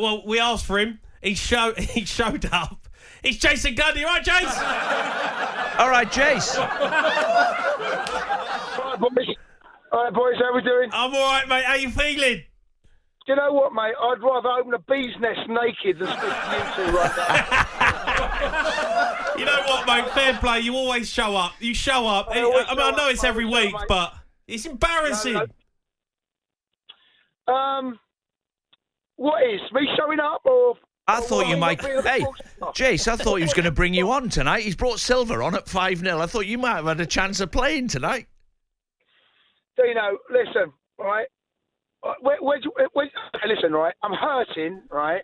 Well, we asked for him. He showed up. It's Jason Cundy, right, Jace? All right, Jace. All right, boys, how we doing? I'm all right, mate. How you feeling? Do you know what, mate? I'd rather open a bee's nest naked than speak to you two right now. You know what, mate? Fair play. You always show up. You show up. I know it's every week, but it's embarrassing. No. What is? Me showing up or... I thought you might... Hey, Jace, I thought he was going to bring you on tonight. He's brought Silver on at 5-0. I thought you might have had a chance of playing tonight. Dino, listen, right? Listen, right? I'm hurting, right?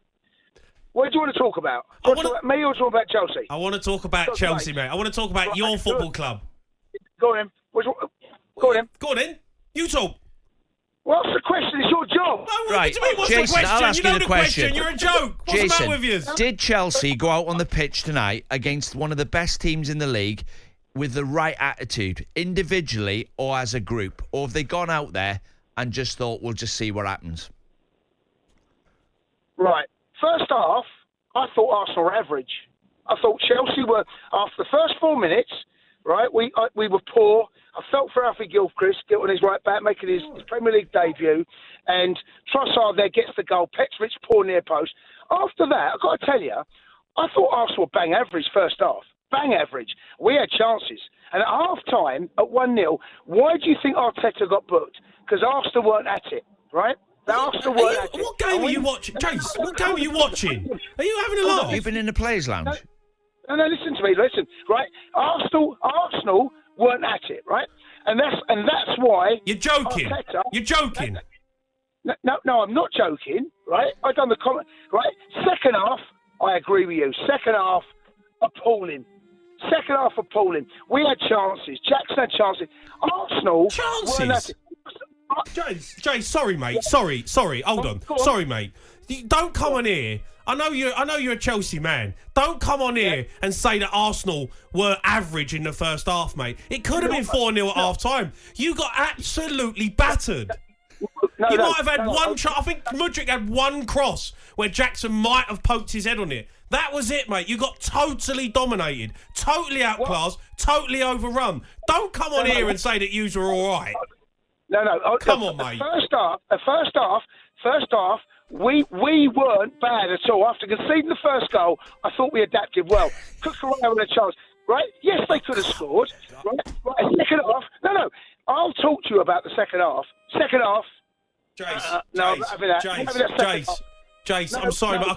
What do you want to talk about? Do you want to talk about me or do you want to talk about Chelsea? I want to talk about Chelsea, mate. I want to talk about your football club. Go on, then. Go on, then. Go on, then. You talk. What's the question? It's your job. No, right, what's Jason, the question? I'll ask you the question. You're a joke. What's Jason, the matter with you? Did Chelsea go out on the pitch tonight against one of the best teams in the league with the right attitude, individually or as a group? Or have they gone out there and just thought, we'll just see what happens? Right. First half, I thought Arsenal were average. I thought Chelsea were, after the first 4 minutes, right, we were poor. I felt for Alfie Gilchrist, get on his right back, making his Premier League debut, and Trossard there gets the goal. Petrovic poor near post. After that, I've got to tell you, I thought Arsenal were bang average first half. Bang average. We had chances. And at half-time, at 1-0, why do you think Arteta got booked? Because Arsenal weren't at it, right? Arsenal weren't at it. What game are you watching? Jace, what game are you watching? Are you having a laugh? You've been in the Players' Lounge. No, listen to me, right? Arsenal weren't at it, right? And that's why... You're joking. Arteta, You're joking. No, I'm not joking, right? I've done the comment, right? Second half, I agree with you. Second half, appalling. Second half, appalling. We had chances. Jackson had chances. Arsenal... Chances? Jace, sorry, mate. Sorry. Hold on. Sorry, mate. Don't come on here. I know you're a Chelsea man. Don't come on here and say that Arsenal were average in the first half, mate. It could have been 4-0 at half time. You got absolutely battered. You might have had one shot. I think Mudryk had one cross where Jackson might have poked his head on it. That was it, mate. You got totally dominated, totally outclassed, totally overrun. Don't come on here and say that you were all right. No. Come on, mate. First half, we weren't bad at all. After conceding the first goal, I thought we adapted well. Cook around with a chance, right? Yes, they could have scored. Right? Second half, no. I'll talk to you about the second half. Second half. Jace, I'm sorry, but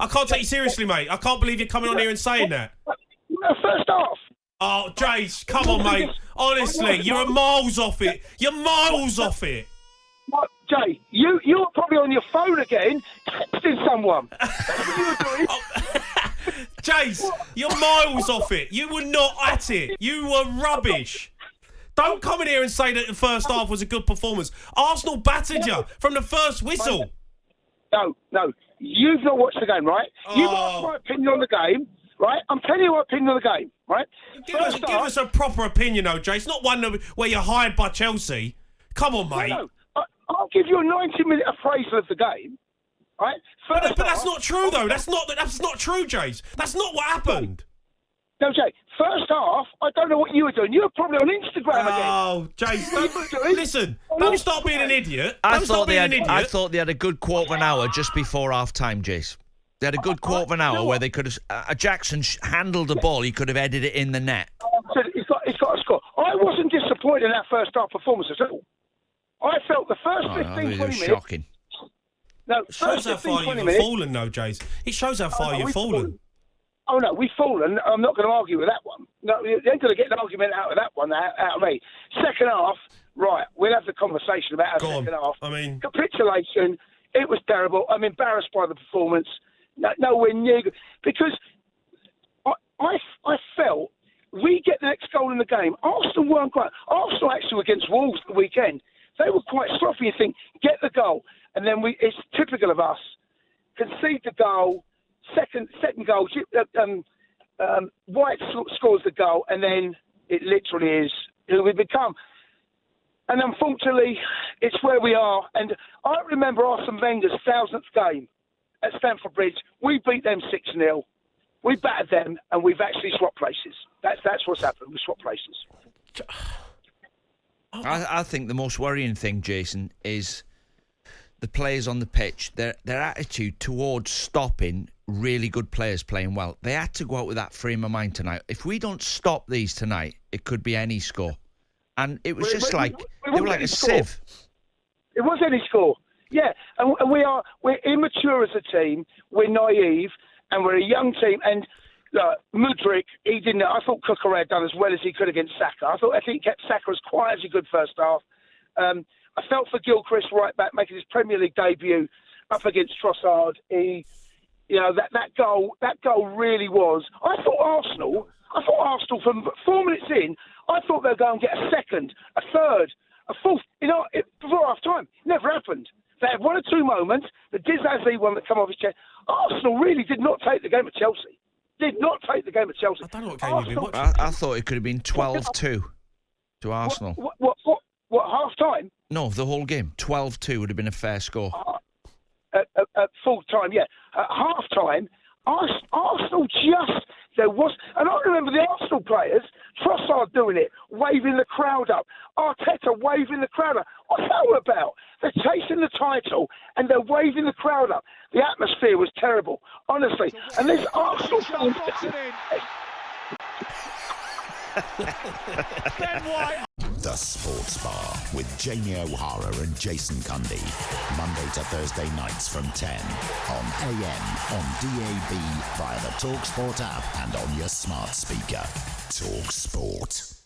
I can't take you seriously, mate. I can't believe you're coming on here and saying that. First half. Oh, Jace, come on, mate. Honestly, you're miles off it. You're miles off it. What, Jay? You're probably on your phone again, texting someone. That's what you were doing. Jace, you're miles off it. You were not at it. You were rubbish. Don't come in here and say that the first half was a good performance. Arsenal battered you from the first whistle. No. You've not watched the game, right? You've asked my opinion on the game, right? I'm telling you my opinion on the game, right? Give us a proper opinion, though, Jace. Not one where you're hired by Chelsea. Come on, mate. No. I'll give you a 90-minute appraisal of the game, right? But that's not true, though. That's not true, Jace. That's not what happened. No, Jay. First half, I don't know what you were doing. You were probably on Instagram again. Oh, Jace, listen. Don't start being an idiot. I thought they had a good quarter of an hour just before half-time, Jace. They had a good quarter of an hour where they could have... Jackson handled the ball. He could have headed it in the net. He's got to score. I wasn't disappointed in that first half performance at all. I felt the first 15, 20 minutes... shocking. No, it shows how far you've fallen, though, Jace. It shows how far you've fallen. Oh, no, we've fallen. I'm not going to argue with that one. No, you ain't going to get an argument out of that one, out of me. Second half, right, we'll have the conversation about our second half. I mean... Capitulation, it was terrible. I'm embarrassed by the performance. Nowhere near... Because I felt we get the next goal in the game. Arsenal weren't great. Arsenal actually were against Wolves the weekend. They were quite sloppy. You think, get the goal. And then it's typical of us. Concede the goal. Second goal. White scores the goal. And then it literally is who we become. And unfortunately, it's where we are. And I remember Arsene Wenger's 1000th game. at Stamford Bridge, we beat them 6-0. We battered them, and we've actually swapped places. That's what's happened. We swapped places. I think the most worrying thing, Jason, is the players on the pitch. Their attitude towards stopping really good players playing well. They had to go out with that frame of mind tonight. If we don't stop these tonight, it could be any score. And it was just like they were like a sieve. It was any score. Yeah, and we're immature as a team. We're naive, and we're a young team. And look, Mudryk, he didn't. I thought Cucurella had done as well as he could against Saka. I think he kept Saka as quiet as he could first half. I felt for Gilchrist right back making his Premier League debut up against Trossard. That goal really was. I thought Arsenal from 4 minutes in, I thought they'd go and get a second, a third, a fourth. Before half time, never happened. They had one or two moments. The Disasi one that come off his chest. Arsenal really did not take the game at Chelsea. Did not take the game at Chelsea. I don't know what game you've been watching. I thought it could have been 12-2 to Arsenal. What half time? No, the whole game. 12-2 would have been a fair score. At full time, yeah. At half time, Arsenal there was, and I remember the Arsenal players, Trossard doing it, waving the crowd up, Arteta waving the crowd up. What's that all about? They're chasing the title and they're waving the crowd up. The atmosphere was terrible, honestly. And this Arsenal fans. The Sports Bar with Jamie O'Hara and Jason Cundy. Monday to Thursday nights from 10 on AM, on DAB, via the talkSPORT app and on your smart speaker. talkSPORT.